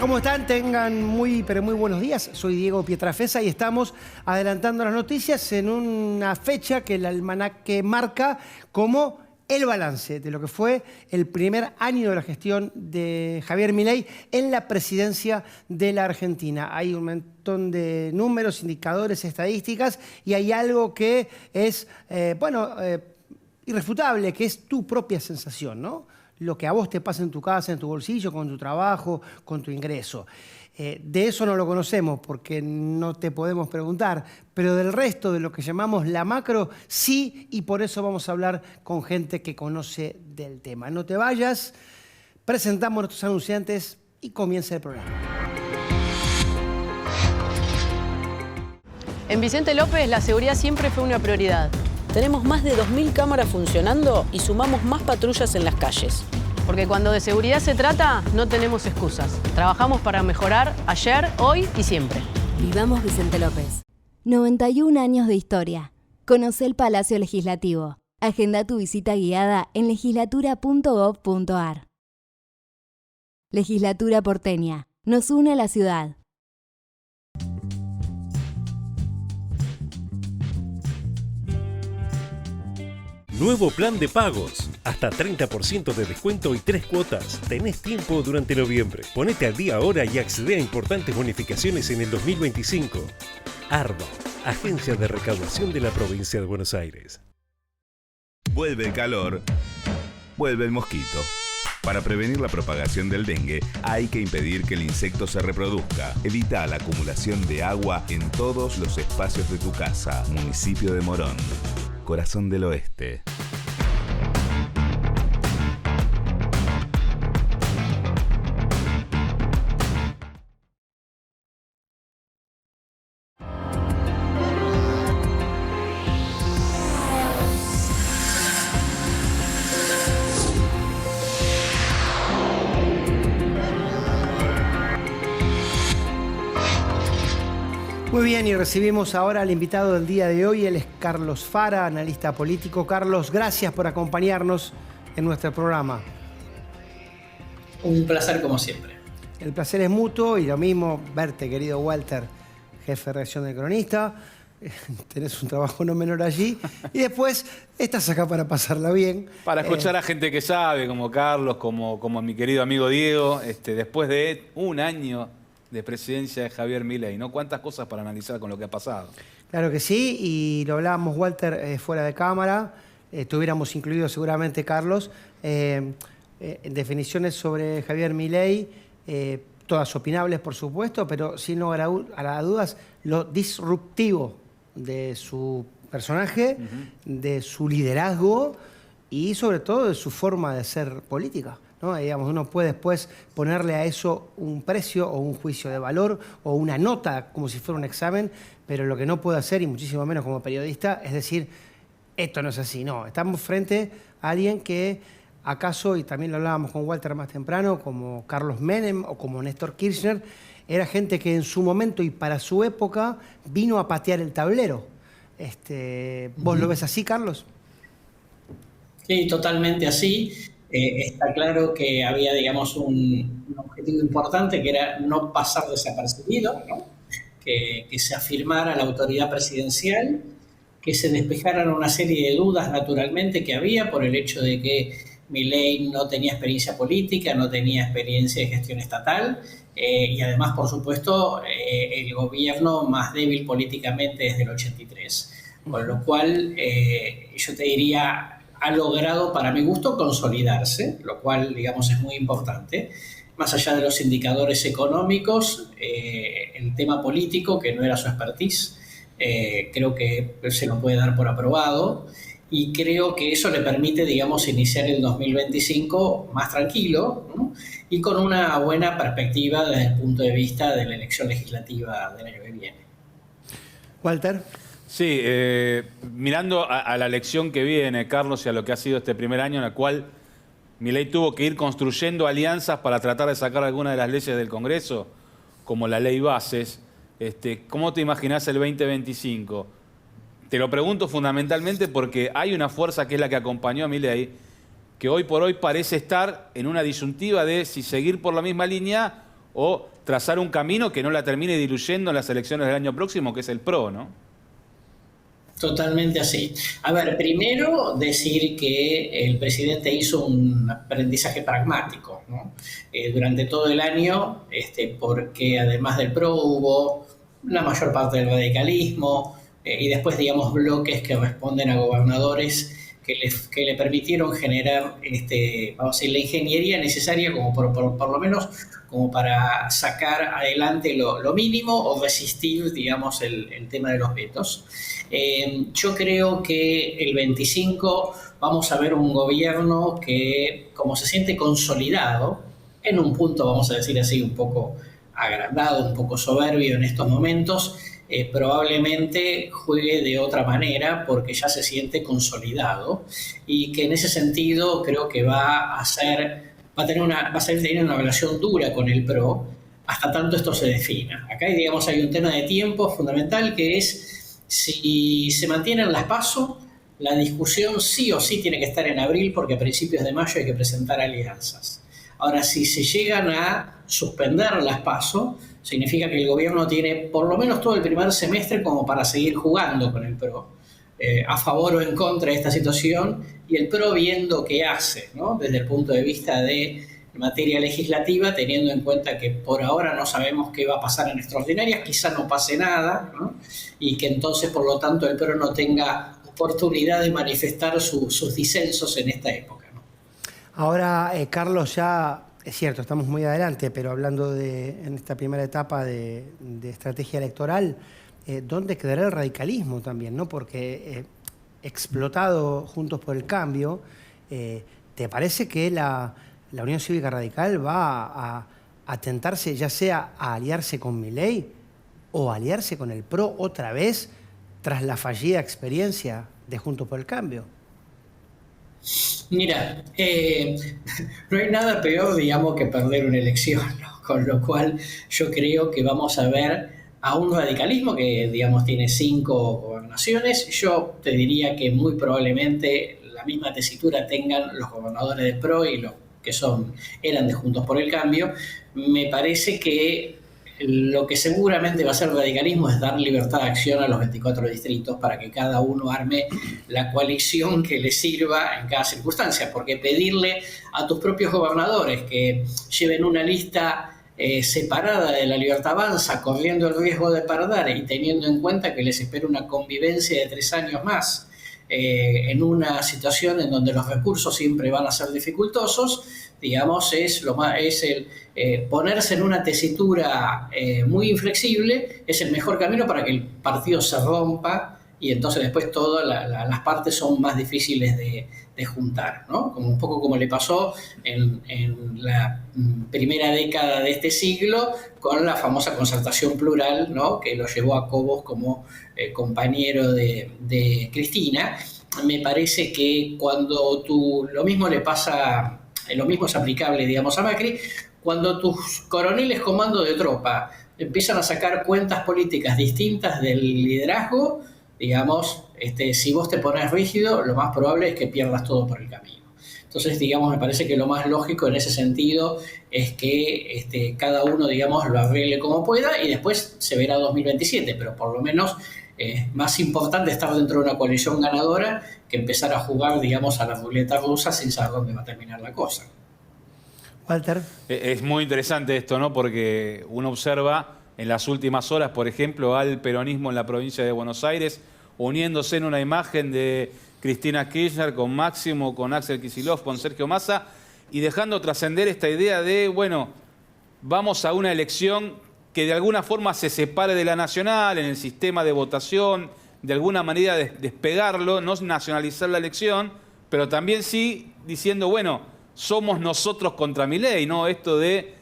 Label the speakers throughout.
Speaker 1: ¿Cómo están? Tengan muy, pero muy buenos días. Soy Diego Pietrafesa y estamos adelantando las noticias en una fecha que el almanaque marca como el balance de lo que fue el primer año de la gestión de Javier Milei en la presidencia de la Argentina. Hay un montón de números, indicadores, estadísticas y hay algo que es, irrefutable, que es tu propia sensación, ¿no? Lo que a vos te pasa en tu casa, en tu bolsillo, con tu trabajo, con tu ingreso. De eso no lo conocemos porque no te podemos preguntar, pero del resto de lo que llamamos la macro, sí, y por eso vamos a hablar con gente que conoce del tema. No te vayas, presentamos a nuestros anunciantes y comienza el programa.
Speaker 2: En Vicente López la seguridad siempre fue una prioridad.
Speaker 3: Tenemos más de 2.000 cámaras funcionando y sumamos más patrullas en las calles.
Speaker 2: Porque cuando de seguridad se trata, no tenemos excusas. Trabajamos para mejorar ayer, hoy y siempre.
Speaker 4: Vivamos Vicente López. 91 años de historia. Conoce el Palacio Legislativo. Agenda tu visita guiada en legislatura.gov.ar. Legislatura porteña. Nos une a la ciudad.
Speaker 5: Nuevo plan de pagos. Hasta 30% de descuento y 3 cuotas. Tenés tiempo durante noviembre. Ponete al día ahora y accede a importantes bonificaciones en el 2025. ARBA, Agencia de Recaudación de la Provincia de Buenos Aires.
Speaker 6: Vuelve el calor, vuelve el mosquito. Para prevenir la propagación del dengue, hay que impedir que el insecto se reproduzca. Evita la acumulación de agua en todos los espacios de tu casa. Municipio de Morón. Corazón del Oeste.
Speaker 1: Muy bien, y recibimos ahora al invitado del día de hoy. Él es Carlos Fara, analista político. Carlos, gracias por acompañarnos en nuestro programa.
Speaker 7: Un placer como siempre.
Speaker 1: El placer es mutuo y lo mismo verte, querido Walter, jefe de redacción del Cronista. Tenés un trabajo no menor allí. Y después estás acá para pasarla bien.
Speaker 8: Para escuchar a gente que sabe, como Carlos, como mi querido amigo Diego, después de un año de presidencia de Javier Milei, ¿no? Cuántas cosas para analizar con lo que ha pasado.
Speaker 1: Claro que sí, y lo hablábamos, Walter, fuera de cámara. Tuviéramos incluido seguramente, Carlos, definiciones sobre Javier Milei, todas opinables, por supuesto, pero sin lugar a dudas, lo disruptivo de su personaje, de su liderazgo y sobre todo de su forma de ser política, ¿no? Digamos, uno puede después ponerle a eso un precio o un juicio de valor o una nota como si fuera un examen, pero lo que no puedo hacer, y muchísimo menos como periodista, es decir, esto no es así. No, estamos frente a alguien que acaso, y también lo hablábamos con Walter más temprano, como Carlos Menem o como Néstor Kirchner, era gente que en su momento y para su época vino a patear el tablero. ¿Vos lo ves así, Carlos?
Speaker 7: Sí, totalmente así. Está claro que había, digamos, un objetivo importante que era no pasar desapercibido, ¿no? Que se afirmara la autoridad presidencial, que se despejaran una serie de dudas naturalmente que había por el hecho de que Milei no tenía experiencia política, no tenía experiencia de gestión estatal y además, por supuesto, el gobierno más débil políticamente desde el 83. Con lo cual, yo te diría, ha logrado, para mi gusto, consolidarse, lo cual, digamos, es muy importante. Más allá de los indicadores económicos, el tema político, que no era su expertise, creo que se lo puede dar por aprobado y creo que eso le permite, digamos, iniciar el 2025 más tranquilo, ¿no? Y con una buena perspectiva desde el punto de vista de la elección legislativa del año que viene.
Speaker 1: Walter.
Speaker 8: Sí, mirando a la elección que viene, Carlos, y a lo que ha sido este primer año en el cual Milei tuvo que ir construyendo alianzas para tratar de sacar algunas de las leyes del Congreso, como la ley Bases, ¿cómo te imaginás el 2025? Te lo pregunto fundamentalmente porque hay una fuerza que es la que acompañó a Milei, que hoy por hoy parece estar en una disyuntiva de si seguir por la misma línea o trazar un camino que no la termine diluyendo en las elecciones del año próximo, que es el PRO, ¿no?
Speaker 7: Totalmente así. A ver, primero decir que el presidente hizo un aprendizaje pragmático, ¿no? Durante todo el año, porque además del PRO hubo la mayor parte del radicalismo y después, digamos, bloques que responden a gobernadores que le permitieron generar, vamos a decir, la ingeniería necesaria como por lo menos como para sacar adelante lo mínimo o resistir, digamos, el tema de los vetos. Yo creo que el 25 vamos a ver un gobierno que, como se siente consolidado, en un punto, vamos a decir así, un poco agrandado, un poco soberbio en estos momentos, probablemente juegue de otra manera porque ya se siente consolidado y que en ese sentido creo que va a seguir teniendo una relación dura con el PRO hasta tanto esto se defina. Acá, digamos, hay un tema de tiempo fundamental que es si se mantienen las PASO, la discusión sí o sí tiene que estar en abril porque a principios de mayo hay que presentar alianzas. Ahora, si se llegan a suspender las PASO, significa que el gobierno tiene por lo menos todo el primer semestre como para seguir jugando con el PRO, a favor o en contra de esta situación, y el PRO viendo qué hace, ¿no? Desde el punto de vista de materia legislativa, teniendo en cuenta que por ahora no sabemos qué va a pasar en extraordinarias, quizá no pase nada, ¿no? Y que entonces, por lo tanto, el PRO no tenga oportunidad de manifestar sus disensos en esta época, ¿no?
Speaker 1: Ahora, Carlos, ya es cierto, estamos muy adelante, pero hablando en esta primera etapa de estrategia electoral, ¿dónde quedará el radicalismo también, ¿no? Porque explotado Juntos por el Cambio, ¿te parece que la Unión Cívica Radical va a tentarse ya sea a aliarse con Milei o a aliarse con el PRO otra vez tras la fallida experiencia de Juntos por el Cambio?
Speaker 7: Mira, no hay nada peor, digamos, que perder una elección, ¿no? Con lo cual yo creo que vamos a ver a un radicalismo que, digamos, tiene 5 gobernaciones. Yo te diría que muy probablemente la misma tesitura tengan los gobernadores del PRO y los que eran de Juntos por el Cambio. Me parece que lo que seguramente va a ser el radicalismo es dar libertad de acción a los 24 distritos para que cada uno arme la coalición que le sirva en cada circunstancia, porque pedirle a tus propios gobernadores que lleven una lista separada de la Libertad Avanza, corriendo el riesgo de perder y teniendo en cuenta que les espera una convivencia de 3 años más, en una situación en donde los recursos siempre van a ser dificultosos, digamos, es ponerse en una tesitura muy inflexible, es el mejor camino para que el partido se rompa y entonces después todas las partes son más difíciles de juntar, ¿no? Un poco como le pasó en la primera década de este siglo con la famosa concertación plural, ¿no? Que lo llevó a Cobos como compañero de Cristina. Me parece que cuando lo mismo es aplicable, digamos, a Macri, cuando tus coroneles comando de tropa empiezan a sacar cuentas políticas distintas del liderazgo, digamos, si vos te pones rígido, lo más probable es que pierdas todo por el camino. Entonces, digamos, me parece que lo más lógico en ese sentido es que cada uno, digamos, lo arregle como pueda y después se verá 2027, pero por lo menos es más importante estar dentro de una coalición ganadora que empezar a jugar, digamos, a la ruleta rusa sin saber dónde va a terminar la cosa.
Speaker 1: Walter.
Speaker 8: Es muy interesante esto, ¿no? Porque uno observa en las últimas horas, por ejemplo, al peronismo en la provincia de Buenos Aires, uniéndose en una imagen de Cristina Kirchner con Máximo, con Axel Kicillof, con Sergio Massa, y dejando trascender esta idea de, bueno, vamos a una elección que de alguna forma se separe de la nacional, en el sistema de votación, de alguna manera despegarlo, no nacionalizar la elección, pero también sí diciendo, bueno, somos nosotros contra Milei, ¿no? Esto de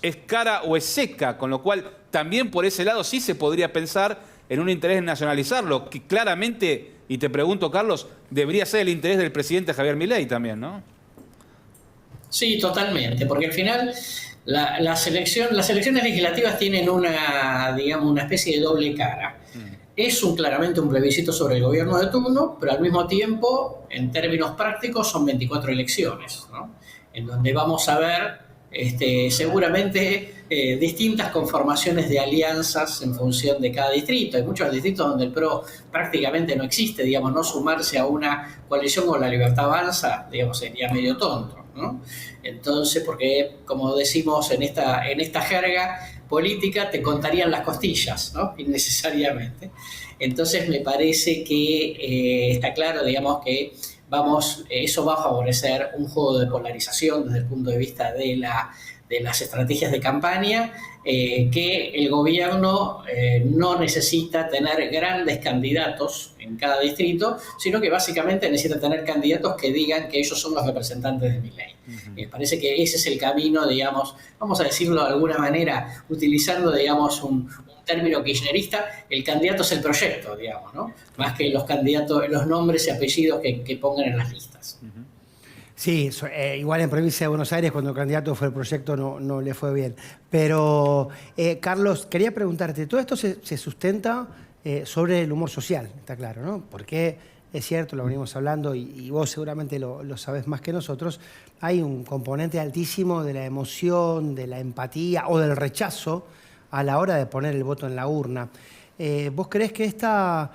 Speaker 8: es cara o es seca, con lo cual también por ese lado sí se podría pensar en un interés en nacionalizarlo, que claramente, y te pregunto, Carlos, debería ser el interés del presidente Javier Milei también, ¿no?
Speaker 7: Sí, totalmente, porque al final las elecciones legislativas tienen una especie de doble cara. Es claramente un plebiscito sobre el gobierno de turno, pero al mismo tiempo, en términos prácticos, son 24 elecciones, ¿no? En donde vamos a ver seguramente distintas conformaciones de alianzas en función de cada distrito. Hay muchos distritos donde el PRO prácticamente no existe, digamos, no sumarse a una coalición con La Libertad Avanza, digamos, sería medio tonto, ¿no? Entonces, porque como decimos en esta jerga política, te contarían las costillas, ¿no? Innecesariamente. Entonces me parece que está claro, digamos, que eso va a favorecer un juego de polarización desde el punto de vista de las estrategias de campaña, que el gobierno no necesita tener grandes candidatos en cada distrito, sino que básicamente necesita tener candidatos que digan que ellos son los representantes de Milei. Me parece que ese es el camino, digamos, vamos a decirlo de alguna manera, utilizando, digamos, un término kirchnerista, el candidato es el proyecto, digamos, ¿no? Más que los candidatos, los nombres y apellidos que pongan en las listas.
Speaker 1: Sí, igual en provincia de Buenos Aires, cuando el candidato fue el proyecto, no le fue bien. Pero, Carlos, quería preguntarte, todo esto se sustenta sobre el humor social, está claro, ¿no? Porque es cierto, lo venimos hablando y vos seguramente lo sabés más que nosotros, hay un componente altísimo de la emoción, de la empatía o del rechazo a la hora de poner el voto en la urna. ¿Vos creés que esta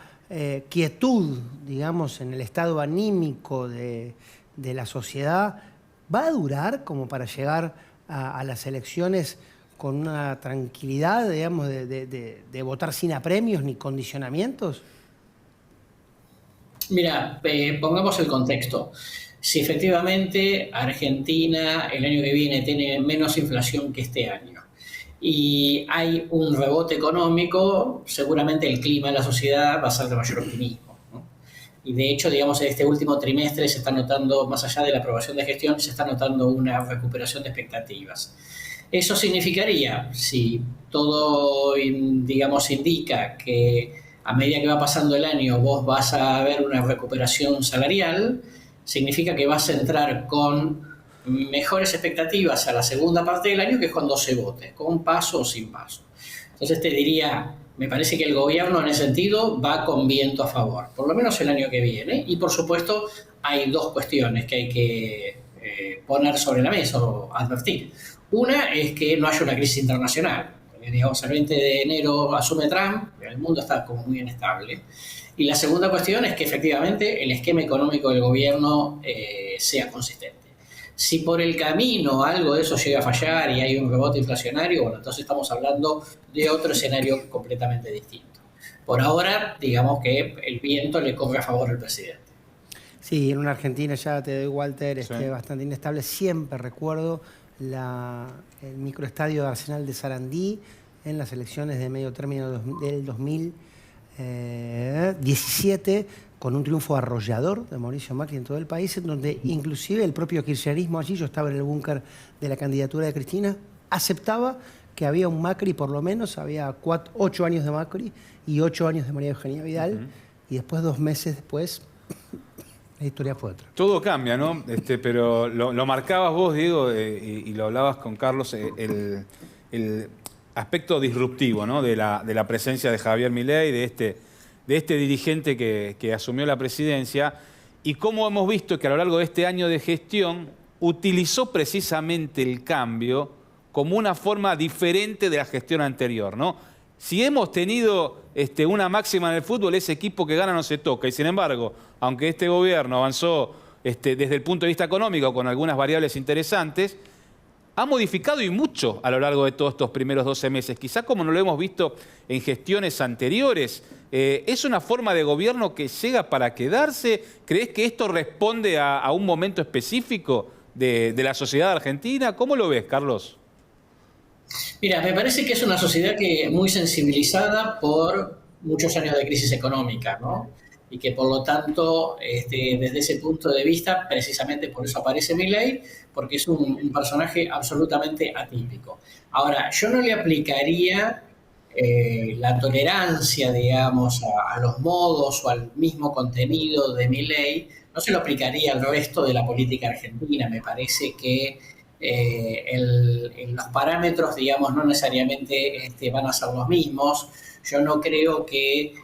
Speaker 1: quietud, digamos, en el estado anímico de la sociedad va a durar como para llegar a las elecciones con una tranquilidad, digamos, de votar sin apremios ni condicionamientos?
Speaker 7: Mira, pongamos el contexto. Si efectivamente Argentina el año que viene tiene menos inflación que este año y hay un rebote económico, seguramente el clima de la sociedad va a ser de mayor optimismo, ¿no? Y de hecho, digamos, en este último trimestre se está notando, más allá de la aprobación de gestión, se está notando una recuperación de expectativas. Eso significaría, si todo, digamos, indica que a medida que va pasando el año vos vas a ver una recuperación salarial, significa que vas a entrar con mejores expectativas a la segunda parte del año, que es cuando se vote, con paso o sin paso. Entonces te diría, me parece que el gobierno en ese sentido va con viento a favor, por lo menos el año que viene. Y por supuesto hay dos cuestiones que hay que poner sobre la mesa o advertir. Una es que no haya una crisis internacional. Digamos, el 20 de enero asume Trump, el mundo está como muy inestable. Y la segunda cuestión es que efectivamente el esquema económico del gobierno sea consistente. Si por el camino algo de eso llega a fallar y hay un rebote inflacionario, bueno, entonces estamos hablando de otro escenario completamente distinto. Por ahora, digamos que el viento le corre a favor al presidente.
Speaker 1: Sí, en una Argentina, ya te doy, Walter,
Speaker 8: sí,
Speaker 1: bastante inestable. Siempre recuerdo el microestadio de Arsenal de Sarandí en las elecciones de medio término del 2017, con un triunfo arrollador de Mauricio Macri en todo el país, en donde inclusive el propio kirchnerismo allí, yo estaba en el búnker de la candidatura de Cristina, aceptaba que había un Macri, por lo menos, había 8 años de Macri y 8 años de María Eugenia Vidal, y después, 2 meses después, la historia fue otra.
Speaker 8: Todo cambia, ¿no? Pero lo marcabas vos, Diego, y lo hablabas con Carlos, el aspecto disruptivo, ¿no? de la presencia de Javier Milei, de este dirigente que asumió la presidencia, y cómo hemos visto que a lo largo de este año de gestión utilizó precisamente el cambio como una forma diferente de la gestión anterior, ¿no? Si hemos tenido una máxima en el fútbol, ese equipo que gana no se toca, y sin embargo, aunque este gobierno avanzó desde el punto de vista económico con algunas variables interesantes, ha modificado y mucho a lo largo de todos estos primeros 12 meses, quizá como no lo hemos visto en gestiones anteriores. ¿Es una forma de gobierno que llega para quedarse? ¿Crees que esto responde a un momento específico de la sociedad argentina? ¿Cómo lo ves, Carlos?
Speaker 7: Mira, me parece que es una sociedad que muy sensibilizada por muchos años de crisis económica, ¿no? Y que por lo tanto, desde ese punto de vista, precisamente por eso aparece Milei, porque es un personaje absolutamente atípico. Ahora, yo no le aplicaría la tolerancia, digamos, a los modos o al mismo contenido de Milei, no se lo aplicaría al resto de la política argentina. Me parece que los parámetros, digamos, no necesariamente van a ser los mismos. Yo no creo que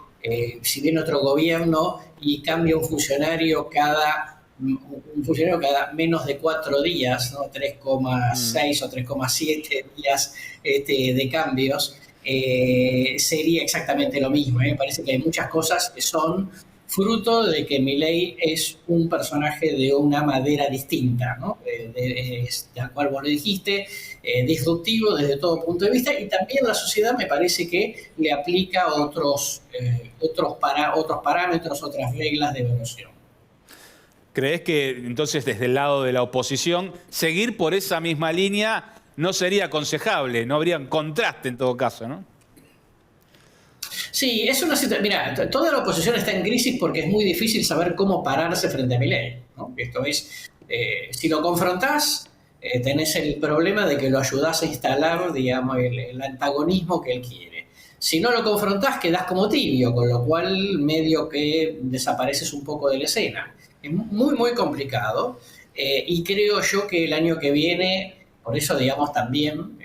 Speaker 7: si viene otro gobierno y cambia un funcionario cada un funcionario cada menos de 4 días, ¿no? 3,6 o 3,7 días de cambios, sería exactamente lo mismo. Me parece que hay muchas cosas que son fruto de que Milei es un personaje de una madera distinta, ¿no? Tal cual vos lo dijiste, disruptivo desde todo punto de vista, y también la sociedad me parece que le aplica otros parámetros, otras reglas de evaluación.
Speaker 8: ¿Crees que entonces desde el lado de la oposición seguir por esa misma línea no sería aconsejable? No habría un contraste en todo caso, ¿no?
Speaker 7: Sí, es una situación. Mira, toda la oposición está en crisis porque es muy difícil saber cómo pararse frente a Milei, ¿no? Esto es, si lo confrontás, tenés el problema de que lo ayudás a instalar, digamos, el antagonismo que él quiere. Si no lo confrontás, quedás como tibio, con lo cual medio que desapareces un poco de la escena. Es muy, muy complicado, y creo yo que el año que viene, por eso, digamos, también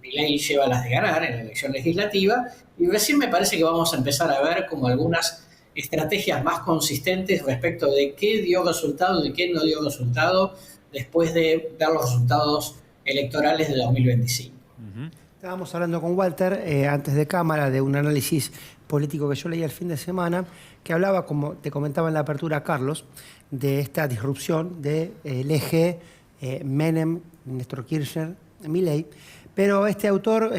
Speaker 7: Milei lleva las de ganar en la elección legislativa, y recién me parece que vamos a empezar a ver como algunas estrategias más consistentes respecto de qué dio resultado y qué no dio resultado después de ver los resultados electorales de 2025.
Speaker 1: Estábamos hablando con Walter antes de cámara de un análisis político que yo leí el fin de semana, que hablaba, como te comentaba en la apertura Carlos, de esta disrupción del eje Menem, Néstor Kirchner, Milei, pero este autor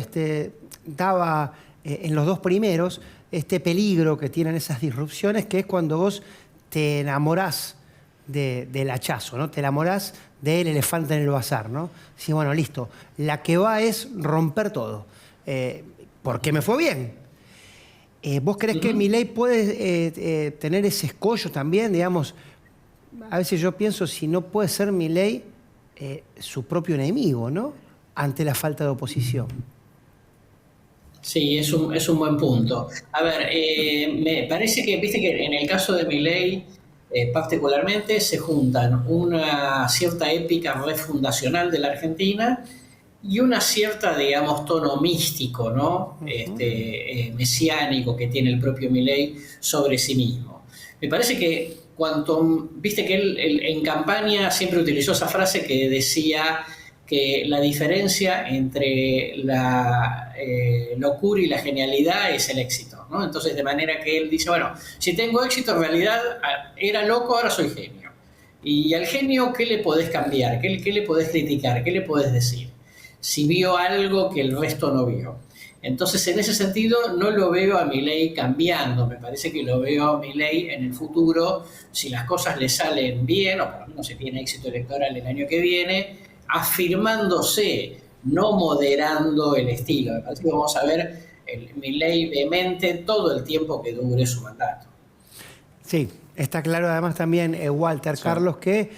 Speaker 1: daba en los dos primeros este peligro que tienen esas disrupciones, que es cuando vos te enamorás del hachazo, ¿no? Te enamorás del elefante en el bazar, ¿no? Sí, bueno, listo. La que va es romper todo. Porque me fue bien. ¿Vos creés que Milei puede tener ese escollo también? Digamos, a veces yo pienso si no puede ser Milei su propio enemigo, ¿no? Ante la falta de oposición.
Speaker 7: Sí, es un buen punto. A ver, me parece que, viste que en el caso de Milei, particularmente, se juntan una cierta épica refundacional de la Argentina y una cierta, digamos, tono místico, ¿no? Mesiánico que tiene el propio Milei sobre sí mismo. Me parece que viste que él en campaña siempre utilizó esa frase que decía que la diferencia entre la locura y la genialidad es el éxito, ¿no? Entonces, de manera que él dice, bueno, si tengo éxito, en realidad era loco, ahora soy genio. Y al genio, ¿qué le podés cambiar? ¿Qué le podés criticar? ¿Qué le podés decir? Si vio algo que el resto no vio. Entonces, en ese sentido, no lo veo a Milei cambiando. Me parece que lo veo a Milei en el futuro, si las cosas le salen bien, o por lo menos si tiene éxito electoral el año que viene, afirmándose, no moderando el estilo. Me parece que vamos a ver el Milei vehemente todo el tiempo que dure su mandato.
Speaker 1: Sí, está claro además también, Walter, sí. Carlos, que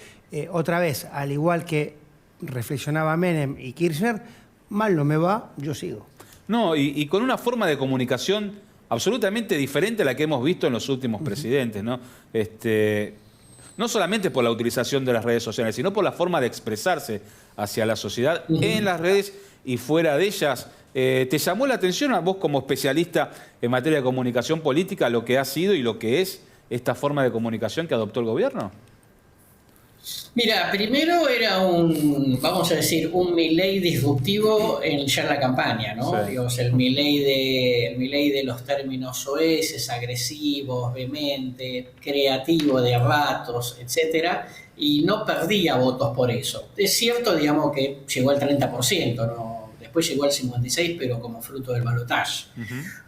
Speaker 1: otra vez, al igual que reflexionaba Menem y Kirchner, mal no me va, yo sigo.
Speaker 8: No, y con una forma de comunicación absolutamente diferente a la que hemos visto en los últimos presidentes, ¿no? No solamente por la utilización de las redes sociales, sino por la forma de expresarse hacia la sociedad en las redes y fuera de ellas. ¿Te llamó la atención a vos como especialista en materia de comunicación política lo que ha sido y lo que es esta forma de comunicación que adoptó el gobierno?
Speaker 7: Mira, primero era vamos a decir, un Milei disruptivo ya en la campaña, ¿no? Sí. Digamos, el Milei de los términos soeces, agresivos, vehemente, creativo de ratos, etcétera, y no perdía votos por eso. Es cierto, digamos, que llegó al 30%, ¿no? Después llegó al 56%, pero como fruto del balotaje.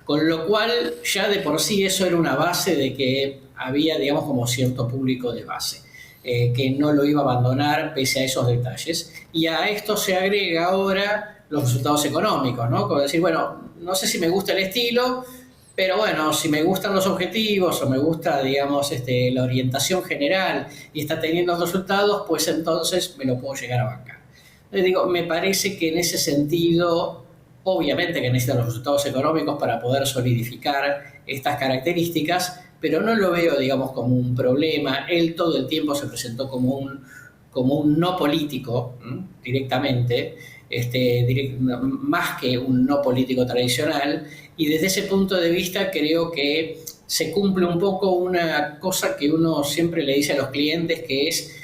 Speaker 7: Con lo cual, ya de por sí eso era una base de que había, digamos, como cierto público de base. Que no lo iba a abandonar pese a esos detalles. Y a esto se agrega ahora los resultados económicos, ¿no? Como decir, bueno, no sé si me gusta el estilo, pero bueno, si me gustan los objetivos o me gusta, digamos, la orientación general y está teniendo resultados, pues entonces me lo puedo llegar a bancar. Les digo, me parece que en ese sentido, obviamente que necesitan los resultados económicos para poder solidificar estas características, pero no lo veo, digamos, como un problema. Él todo el tiempo se presentó como un no político, directamente, más que un no político tradicional, y desde ese punto de vista creo que se cumple un poco una cosa que uno siempre le dice a los clientes, que es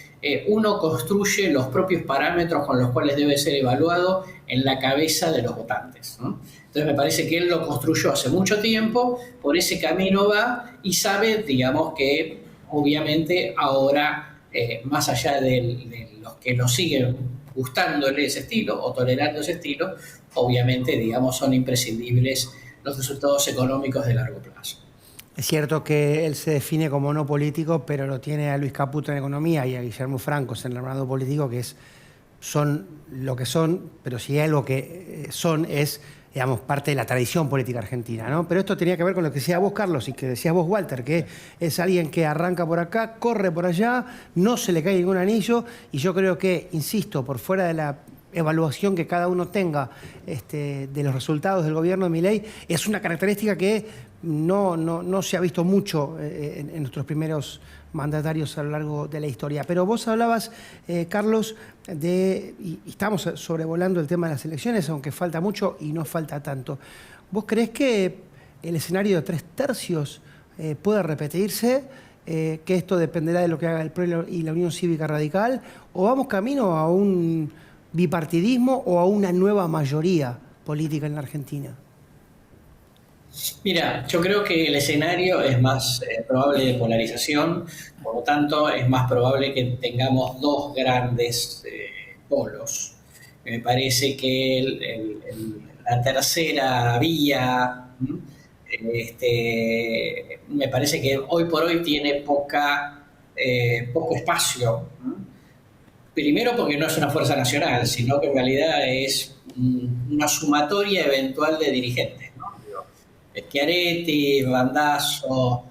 Speaker 7: uno construye los propios parámetros con los cuales debe ser evaluado en la cabeza de los votantes, ¿no? Entonces me parece que él lo construyó hace mucho tiempo, por ese camino va y sabe, digamos, que obviamente ahora, más allá de los que lo siguen gustándole ese estilo o tolerando ese estilo, obviamente, digamos, son imprescindibles los resultados económicos de largo plazo.
Speaker 1: Es cierto que él se define como no político, pero lo tiene a Luis Caputo en economía y a Guillermo Francos en el armado político, que son lo que son, pero si hay algo que son es, digamos, parte de la tradición política argentina, ¿no? Pero esto tenía que ver con lo que decías vos, Carlos, y que decías vos, Walter, que es alguien que arranca por acá, corre por allá, no se le cae ningún anillo, y yo creo que, insisto, por fuera de la evaluación que cada uno tenga de los resultados del gobierno de Milei, es una característica que no se ha visto mucho en nuestros primeros mandatarios a lo largo de la historia. Pero vos hablabas, Carlos, y estamos sobrevolando el tema de las elecciones, aunque falta mucho y no falta tanto. ¿Vos creés que el escenario de 3 tercios puede repetirse? ¿Que esto dependerá de lo que haga el PRO y la Unión Cívica Radical? ¿O vamos camino a un bipartidismo o a una nueva mayoría política en la Argentina?
Speaker 7: Mira, yo creo que el escenario es más probable de polarización, por lo tanto es más probable que tengamos 2 grandes polos. Me parece que la tercera vía, me parece que hoy por hoy tiene poco espacio. Primero porque no es una fuerza nacional, sino que en realidad es una sumatoria eventual de dirigentes, ¿no? Schiaretti, Randazzo,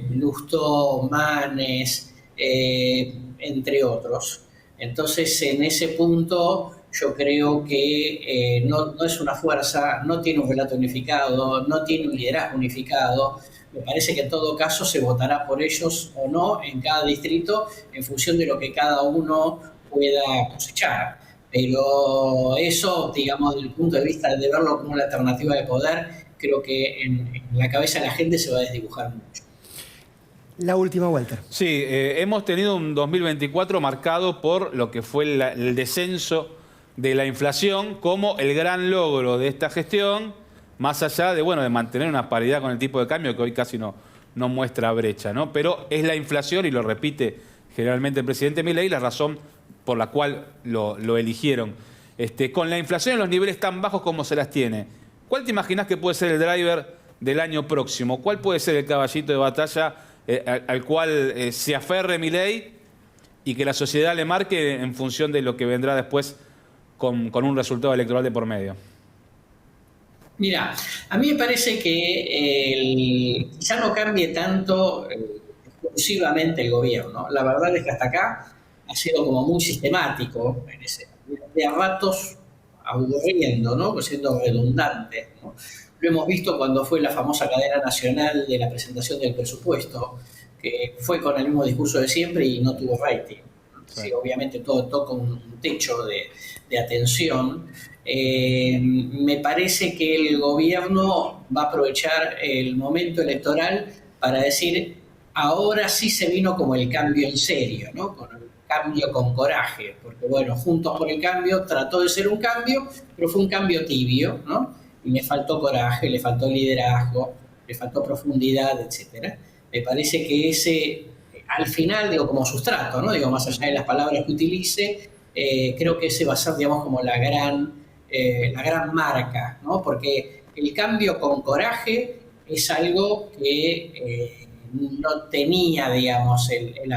Speaker 7: Lustó, Manes, entre otros. Entonces, en ese punto, yo creo que no es una fuerza, no tiene un relato unificado, no tiene un liderazgo unificado. Me parece que en todo caso se votará por ellos o no en cada distrito en función de lo que cada uno pueda cosechar. Pero eso, digamos, desde el punto de vista de verlo como una alternativa de poder, creo que en la cabeza de la gente se va a desdibujar mucho.
Speaker 1: La última vuelta.
Speaker 8: Sí, hemos tenido un 2024 marcado por lo que fue el descenso de la inflación como el gran logro de esta gestión, más allá de, bueno, de mantener una paridad con el tipo de cambio que hoy casi no muestra brecha, ¿no? Pero es la inflación, y lo repite generalmente el presidente Milei, la razón por la cual lo eligieron. Con la inflación en los niveles tan bajos como se las tiene, ¿cuál te imaginás que puede ser el driver del año próximo? ¿Cuál puede ser el caballito de batalla al cual se aferre Milei y que la sociedad le marque en función de lo que vendrá después con un resultado electoral de por medio?
Speaker 7: Mira, a mí me parece que quizá no cambie tanto exclusivamente el gobierno. La verdad es que hasta acá ha sido como muy sistemático, de a ratos aburriendo, ¿no? Siendo redundante, ¿no? Lo hemos visto cuando fue la famosa cadena nacional de la presentación del presupuesto, que fue con el mismo discurso de siempre y no tuvo rating. Sí, obviamente todo toca un techo de atención. Me parece que el gobierno va a aprovechar el momento electoral para decir, ahora sí se vino como el cambio en serio, ¿no? Con el cambio con coraje, porque bueno, Juntos por el Cambio trató de ser un cambio, pero fue un cambio tibio, ¿no? Y le faltó coraje, le faltó liderazgo, le faltó profundidad, etcétera. Me parece que ese, al final, digo, como sustrato, ¿no? Digo, más allá de las palabras que utilice, creo que ese va a ser, digamos, como la gran marca, ¿no? Porque el cambio con coraje es algo que no tenía, digamos, el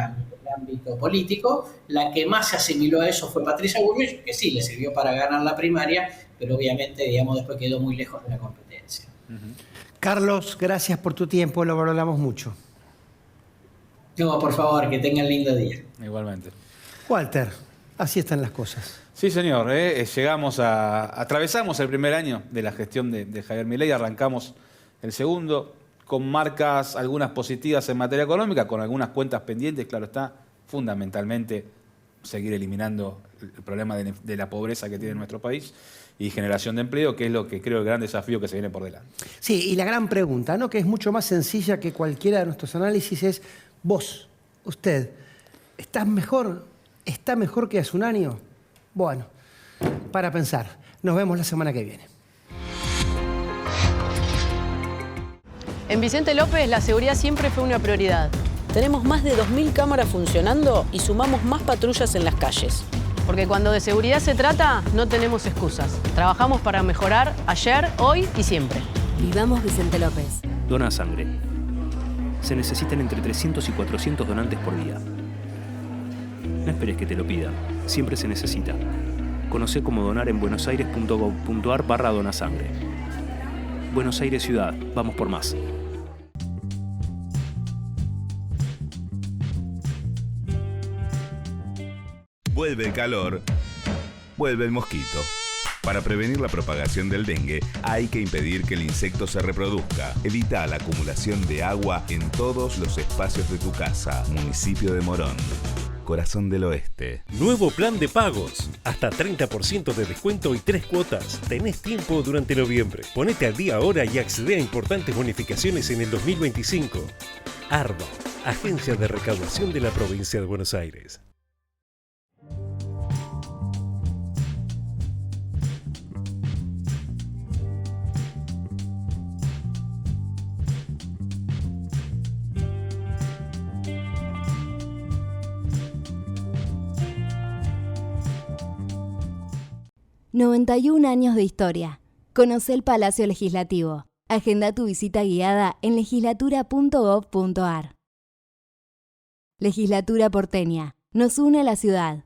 Speaker 7: ámbito político. La que más se asimiló a eso fue Patricia Bullrich, que sí, le sirvió para ganar la primaria, pero obviamente, digamos, después quedó muy lejos de la competencia.
Speaker 1: Carlos, gracias por tu tiempo, lo valoramos mucho.
Speaker 7: No, por favor, que tengan lindo día.
Speaker 8: Igualmente.
Speaker 1: Walter, así están las cosas.
Speaker 8: Sí, señor. Atravesamos el primer año de la gestión de Javier Milei, arrancamos el segundo, con marcas algunas positivas en materia económica, con algunas cuentas pendientes, claro está, fundamentalmente seguir eliminando el problema de la pobreza que tiene nuestro país y generación de empleo, que es lo que creo el gran desafío que se viene por delante.
Speaker 1: Sí, y la gran pregunta, ¿no? Que es mucho más sencilla que cualquiera de nuestros análisis, es vos, usted, ¿estás mejor ¿Está mejor que hace un año? Bueno, para pensar. Nos vemos la semana que viene.
Speaker 2: En Vicente López la seguridad siempre fue una prioridad.
Speaker 3: Tenemos más de 2.000 cámaras funcionando y sumamos más patrullas en las calles.
Speaker 2: Porque cuando de seguridad se trata, no tenemos excusas. Trabajamos para mejorar ayer, hoy y siempre.
Speaker 4: Vivamos Vicente López.
Speaker 9: Dona sangre. Se necesitan entre 300 y 400 donantes por día. No esperes que te lo pidan. Siempre se necesita. Conocé cómo donar en buenosaires.gov.ar/donasangre. Buenos Aires Ciudad. Vamos por más.
Speaker 6: Vuelve el calor, vuelve el mosquito. Para prevenir la propagación del dengue, hay que impedir que el insecto se reproduzca. Evita la acumulación de agua en todos los espacios de tu casa. Municipio de Morón, corazón del oeste.
Speaker 5: Nuevo plan de pagos. Hasta 30% de descuento y 3 cuotas. Tenés tiempo durante noviembre. Ponete al día ahora y accede a importantes bonificaciones en el 2025. ARBA, Agencia de Recaudación de la Provincia de Buenos Aires.
Speaker 4: ...91 años de historia. Conoce el Palacio Legislativo. Agenda tu visita guiada en legislatura.gov.ar. Legislatura porteña. Nos une a la ciudad.